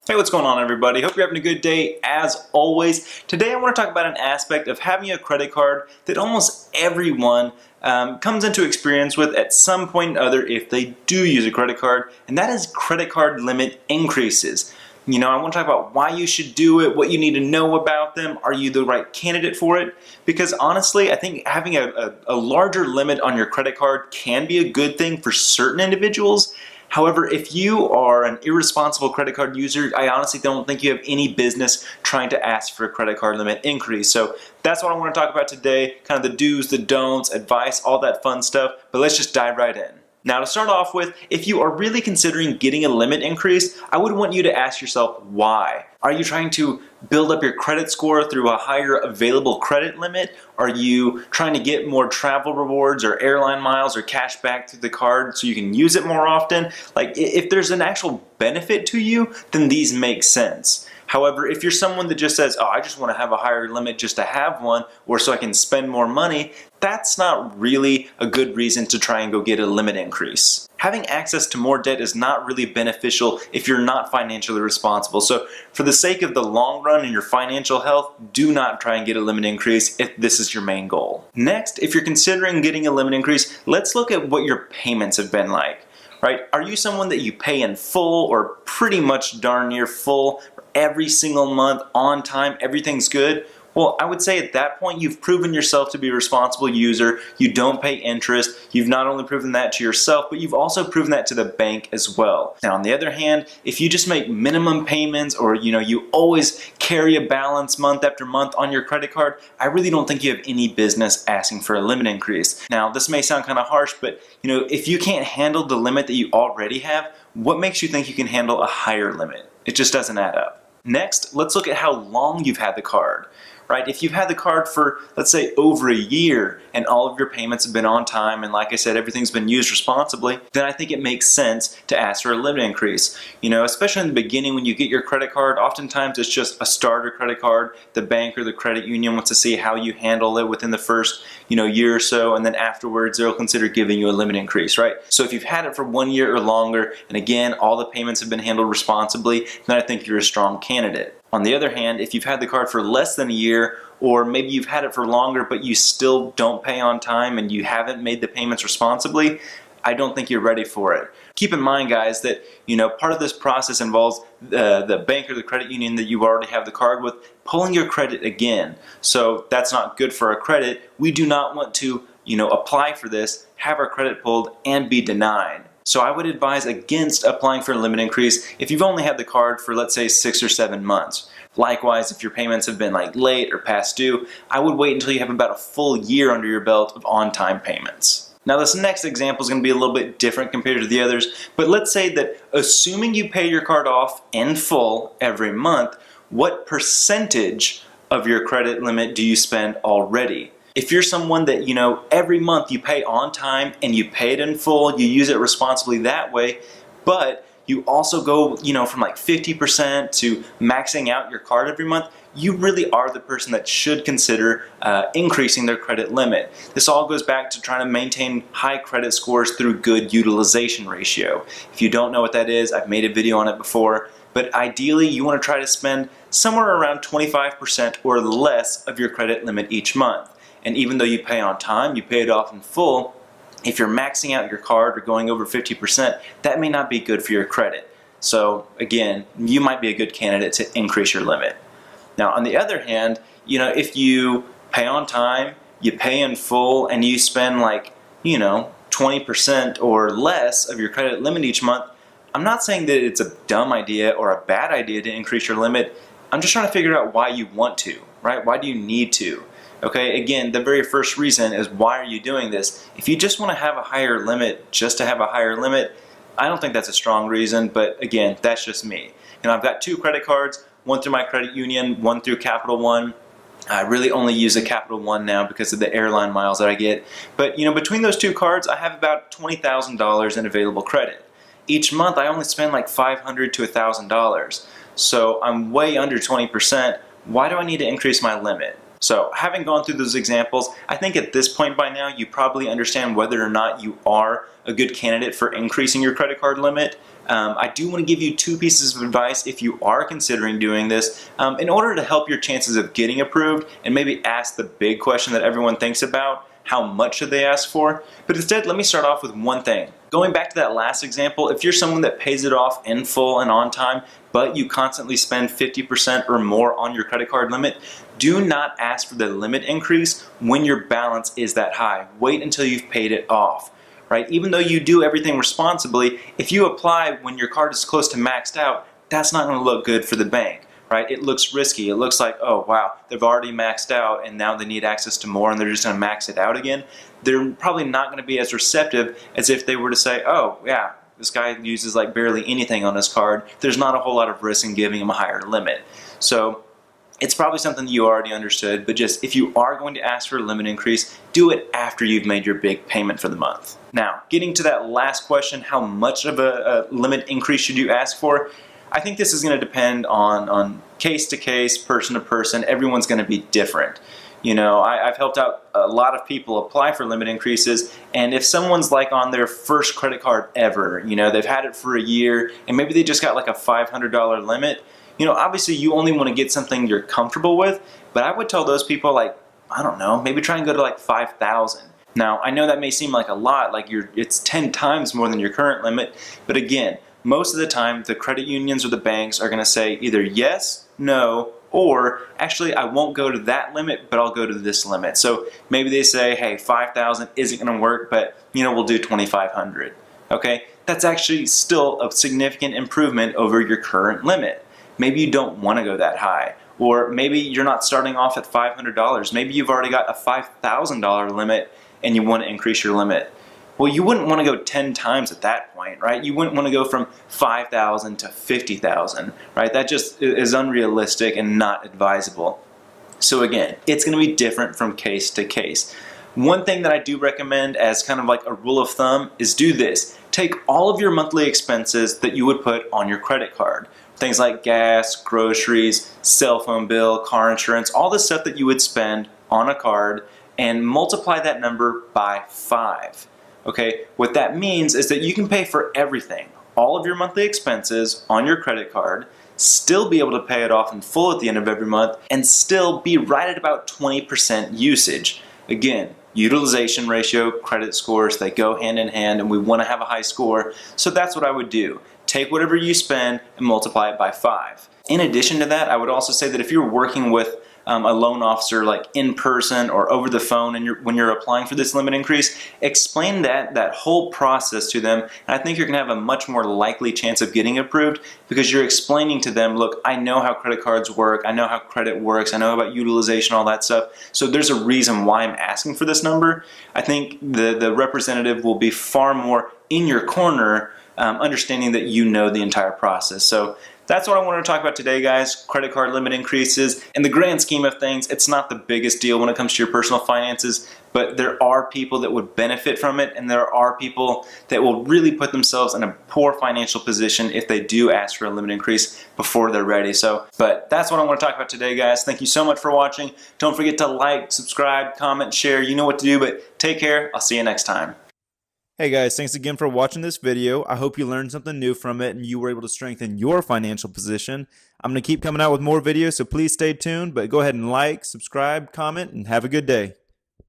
Hey, what's going on, everybody? Hope you're having a good day as always. Today I want to talk about an aspect of having a credit card that almost everyone comes into experience with at some point or other if they do use a credit card, and that is credit card limit increases. I want to talk about why you should do it, what you need to know about them, are you the right candidate for it? Because honestly, I think having a larger limit on your credit card can be a good thing for certain individuals. However, if you are an irresponsible credit card user, I honestly don't think you have any business trying to ask for a credit card limit increase. So that's what I want to talk about today, kind of the do's, the don'ts, advice, all that fun stuff. But let's just dive right in. Now, to start off with, if you are really considering getting a limit increase, I would want you to ask yourself why. Are you trying to build up your credit score through a higher available credit limit? Are you trying to get more travel rewards or airline miles or cash back through the card so you can use it more often? Like, if there's an actual benefit to you, then these make sense. However, if you're someone that just says, oh, I just want to have a higher limit just to have one or so I can spend more money, that's not really a good reason to try and go get a limit increase. Having access to more debt is not really beneficial if you're not financially responsible. So for the sake of the long run and your financial health, do not try and get a limit increase if this is your main goal. Next, if you're considering getting a limit increase, let's look at what your payments have been like. Right? Are you someone that you pay in full or pretty much darn near full every single month on time, everything's good? Well, I would say at that point you've proven yourself to be a responsible user. You don't pay interest. You've not only proven that to yourself, but you've also proven that to the bank as well. Now, on the other hand, if you just make minimum payments or you always carry a balance month after month on your credit card, I really don't think you have any business asking for a limit increase. Now, this may sound kind of harsh, but if you can't handle the limit that you already have, what makes you think you can handle a higher limit? It just doesn't add up. Next, let's look at how long you've had the card. Right? If you've had the card for, let's say, over a year and all of your payments have been on time and like I said, everything's been used responsibly, then I think it makes sense to ask for a limit increase. Especially in the beginning when you get your credit card, oftentimes it's just a starter credit card. The bank or the credit union wants to see how you handle it within the first, year or so, and then afterwards they'll consider giving you a limit increase, right? So if you've had it for 1 year or longer, and again, all the payments have been handled responsibly, then I think you're a strong candidate. On the other hand, if you've had the card for less than a year, or maybe you've had it for longer but you still don't pay on time and you haven't made the payments responsibly, I don't think you're ready for it. Keep in mind, guys, that part of this process involves the bank or the credit union that you already have the card with pulling your credit again. So that's not good for our credit. We do not want to apply for this, have our credit pulled, and be denied. So I would advise against applying for a limit increase if you've only had the card for, let's say, 6 or 7 months. Likewise, if your payments have been late or past due, I would wait until you have about a full year under your belt of on-time payments. Now, this next example is going to be a little bit different compared to the others, but let's say that assuming you pay your card off in full every month, what percentage of your credit limit do you spend already? If you're someone that, every month you pay on time and you pay it in full, you use it responsibly that way, but you also go, from 50% to maxing out your card every month, you really are the person that should consider increasing their credit limit. This all goes back to trying to maintain high credit scores through good utilization ratio. If you don't know what that is, I've made a video on it before, but ideally you want to try to spend somewhere around 25% or less of your credit limit each month. And even though you pay on time, you pay it off in full, if you're maxing out your card or going over 50%, that may not be good for your credit. So again, you might be a good candidate to increase your limit. Now, on the other hand, if you pay on time, you pay in full, and you spend 20% or less of your credit limit each month, I'm not saying that it's a dumb idea or a bad idea to increase your limit. I'm just trying to figure out why you want to, right? Why do you need to? Okay, again, the very first reason is why are you doing this? If you just want to have a higher limit just to have a higher limit, I don't think that's a strong reason, but again, that's just me. I've got 2 credit cards, one through my credit union, one through Capital One. I really only use a Capital One now because of the airline miles that I get. But between those 2 cards, I have about $20,000 in available credit. Each month, I only spend $500 to $1,000. So I'm way under 20%. Why do I need to increase my limit? So having gone through those examples, I think at this point by now you probably understand whether or not you are a good candidate for increasing your credit card limit. I do want to give you 2 pieces of advice if you are considering doing this in order to help your chances of getting approved and maybe ask the big question that everyone thinks about: how much should they ask for? But instead, let me start off with one thing. Going back to that last example, if you're someone that pays it off in full and on time, but you constantly spend 50% or more on your credit card limit, do not ask for the limit increase when your balance is that high. Wait until you've paid it off. Right? Even though you do everything responsibly, if you apply when your card is close to maxed out, that's not going to look good for the bank. Right? It looks risky. It looks like, oh wow, they've already maxed out and now they need access to more and they're just going to max it out again. They're probably not going to be as receptive as if they were to say, oh yeah, this guy uses like barely anything on his card. There's not a whole lot of risk in giving him a higher limit. So it's probably something that you already understood, but just if you are going to ask for a limit increase, do it after you've made your big payment for the month. Now, getting to that last question, how much of a limit increase should you ask for? I think this is going to depend on case to case, person to person. Everyone's going to be different. You know, I've helped out a lot of people apply for limit increases, and if someone's like on their first credit card ever, you know, they've had it for a year, and maybe they just got like a $500 limit, you know, obviously you only want to get something you're comfortable with, but I would tell those people, like, I don't know, maybe try and go to like 5,000. Now, I know that may seem like a lot, like it's 10 times more than your current limit, but again, most of the time the credit unions or the banks are going to say either yes, no, or actually I won't go to that limit, but I'll go to this limit. So maybe they say, hey, 5,000 isn't going to work, but you know, we'll do 2,500. Okay, that's actually still a significant improvement over your current limit. Maybe you don't want to go that high, or maybe you're not starting off at $500. Maybe you've already got a $5,000 limit and you want to increase your limit. Well, you wouldn't want to go 10 times at that point, right? You wouldn't want to go from 5,000 to 50,000, right? That just is unrealistic and not advisable. So again, it's going to be different from case to case. One thing that I do recommend as kind of like a rule of thumb is do this. Take all of your monthly expenses that you would put on your credit card. Things like gas, groceries, cell phone bill, car insurance, all the stuff that you would spend on a card, and multiply that number by 5. Okay, what that means is that you can pay for everything, all of your monthly expenses on your credit card, still be able to pay it off in full at the end of every month, and still be right at about 20% usage. Again, utilization ratio, credit scores, they go hand in hand, and we want to have a high score, so that's what I would do. Take whatever you spend and multiply it by 5. In addition to that, I would also say that if you're working with a loan officer like in person or over the phone and when you're applying for this limit increase, explain that whole process to them, and I think you're going to have a much more likely chance of getting approved because you're explaining to them, look, I know how credit cards work, I know how credit works, I know about utilization, all that stuff, so there's a reason why I'm asking for this number. I think the representative will be far more in your corner, understanding that you know the entire process. So that's what I wanted to talk about today, guys. Credit card limit increases. In the grand scheme of things, it's not the biggest deal when it comes to your personal finances, but there are people that would benefit from it, and there are people that will really put themselves in a poor financial position if they do ask for a limit increase before they're ready. But that's what I want to talk about today, guys. Thank you so much for watching. Don't forget to like, subscribe, comment, share. You know what to do, but take care. I'll see you next time. Hey guys, thanks again for watching this video. I hope you learned something new from it and you were able to strengthen your financial position. I'm going to keep coming out with more videos, so please stay tuned, but go ahead and like, subscribe, comment, and have a good day.